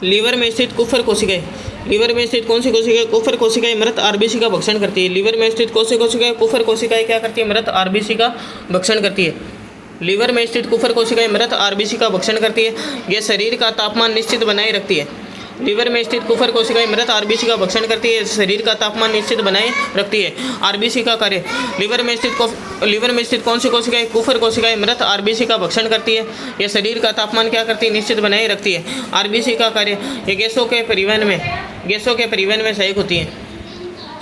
Liver में स्थित कुफर कोशिकाएं, लीवर में स्थित कौन सी कोशिकाएं? कुफर कोशिकाएं मृत आरबीसी का भक्षण करती है। लीवर में स्थित कौन सी कोशिकाएं? कुफर कोशिकाएं क्या करती है? मृत आरबीसी का भक्षण करती है। लीवर में स्थित कुफर कोशिकाएं मृत आरबीसी का भक्षण करती है। यह शरीर का तापमान निश्चित बनाए रखती है। लीवर में स्थित कुफर कोशिकाएं मृत आरबीसी का भक्षण करती है, शरीर का तापमान निश्चित बनाए रखती है। आरबीसी का कार्य, लीवर में स्थित कौन सी कोशिकाएं? कुफर कोशिकाएं मृत आरबीसी का भक्षण करती है, यह शरीर का तापमान क्या करती है? निश्चित बनाए रखती है। आरबीसी का कार्य, ये गैसों के परिवहन में सहायक होती है।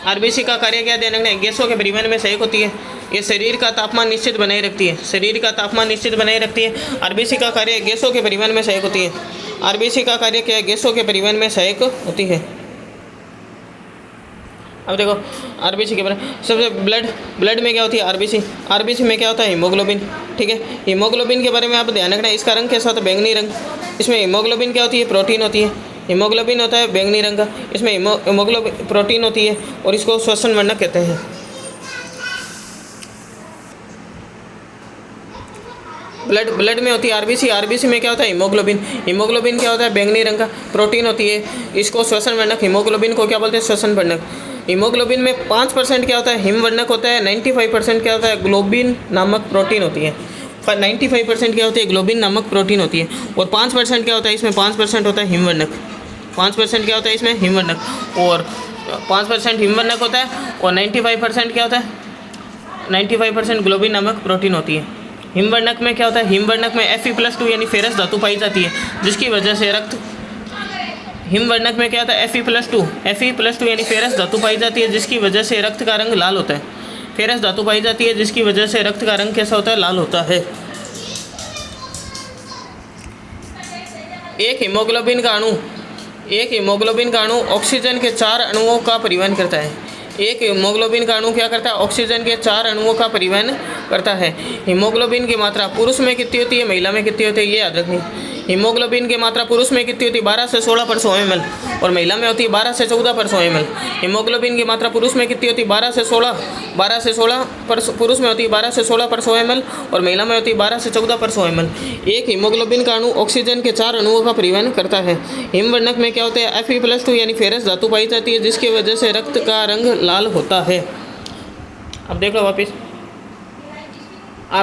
आरबीसी का कार्य क्या ध्यान रखना है? गैसों के परिवहन में सहायक होती है, ये शरीर का तापमान निश्चित बनाए रखती है, शरीर का तापमान निश्चित बनाए रखती है। आरबीसी का कार्य गैसों के परिवहन में सहायक होती है। आरबीसी का कार्य क्या है? गैसों के परिवहन में सहायक होती है। अब देखो आरबीसी के बारे में, सबसे ब्लड में क्या होती है? आरबीसी में क्या होता है? हीमोग्लोबिन। ठीक है, हीमोग्लोबिन के बारे में आप ध्यान रखना है, इसका रंग कैसा होता है? बैंगनी रंग। इसमें हीमोग्लोबिन क्या होती है? प्रोटीन होती है। हीमोग्लोबिन होता है बैंगनी रंग का, इसमें हीमोग्लोबिन प्रोटीन होती है और इसको श्वसन वर्णक कहते हैं। ब्लड में होती है आरबीसी में क्या होता है? हीमोग्लोबिन क्या होता है? बैंगनी रंग का, प्रोटीन होती है, इसको श्वसन वर्णक, हीमोग्लोबिन को क्या बोलते हैं? श्वसन वर्णक। हीमोग्लोबिन में 5% क्या होता है? हिम वर्णक होता है। 95% क्या होता है? ग्लोबिन नामक प्रोटीन होती है। 95% क्या होती है? ग्लोबिन नामक प्रोटीन होती है। और 5% क्या होता है? इसमें 5% होता है हिम वर्णक। 5% क्या होता है? इसमें हिम वर्णक, और 5% हिम वर्णक होता है, और 95% क्या होता है? 95% ग्लोबिन नामक प्रोटीन होती है। हिम वर्णक में क्या होता है? हिम वर्णक में Fe+2 यानी फेरस धातु पाई जाती है, जिसकी वजह से रक्त, हिम वर्णक में क्या होता है? Fe+2 यानी फेरस धातु पाई जाती है, जिसकी वजह से रक्त का रंग लाल होता है। फेरस धातु पाई जाती है, जिसकी वजह से रक्त का रंग कैसा होता है? लाल होता है। एक हीमोग्लोबिन का अणु ऑक्सीजन के 4 अणुओं का परिवहन करता है। एक हीमोग्लोबिन का अणु क्या करता है? ऑक्सीजन के 4 अणुओं का परिवहन करता है। हीमोग्लोबिन की मात्रा पुरुष में कितनी होती है, महिला में कितनी होती है, ये याद रखनी। हीमोग्लोबिन की मात्रा पुरुष में कितनी होती है? 12 से 16 पर 100 ml, और महिला में होती है 12 से 14 पर 100 ml। हीमोग्लोबिन की मात्रा पुरुष में कितनी होती है? 12 से 16 पर, पुरुष में होती है 12 से 16 पर 100 ml, और महिला में होती है 12 से 14 पर 100 ml। एक हीमोग्लोबिन का अणु ऑक्सीजन के 4 अणुओं का परिवहन करता है। हिम वर्णक में क्या होता है? Fe+2 यानी फेरस धातु पाई जाती है, जिसकी वजह से रक्त का रंग लाल होता है। अब देख लो वापिस,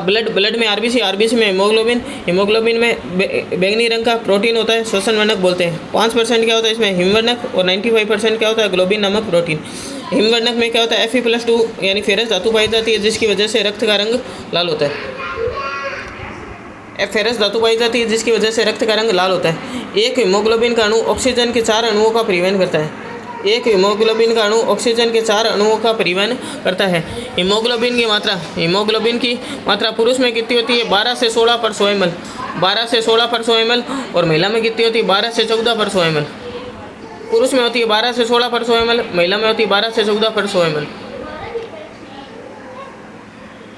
ब्लड में आरबीसी में हीमोग्लोबिन में बैंगनी रंग का प्रोटीन होता है, श्वसन वर्णक बोलते हैं। 5% क्या होता है इसमें? हिम वर्णक, और 95% क्या होता है? ग्लोबिन नामक प्रोटीन। हिम वर्णक में क्या होता है? Fe+2 यानी फेरस धातु पाई जाती है, जिसकी वजह से रक्त का रंग लाल होता है। फेरस धातु पाई जाती है, जिसकी वजह से रक्त का रंग लाल होता है। एक हीमोग्लोबिन का अणु ऑक्सीजन के 4 अणुओं का परिवहन करता है। एक हीमोग्लोबिन का अणु ऑक्सीजन के 4 अणुओं का परिवहन करता है। हीमोग्लोबिन की मात्रा पुरुष में कितनी होती है? 12 से 16 पर 100 ml, 12 से 16 पर 100 ml, और महिला में कितनी होती है? 12 से 14 पर 100 ml। पुरुष में होती है 12 से 16 पर 100 ml, महिला में होती है 12 से 14 पर 100 ml।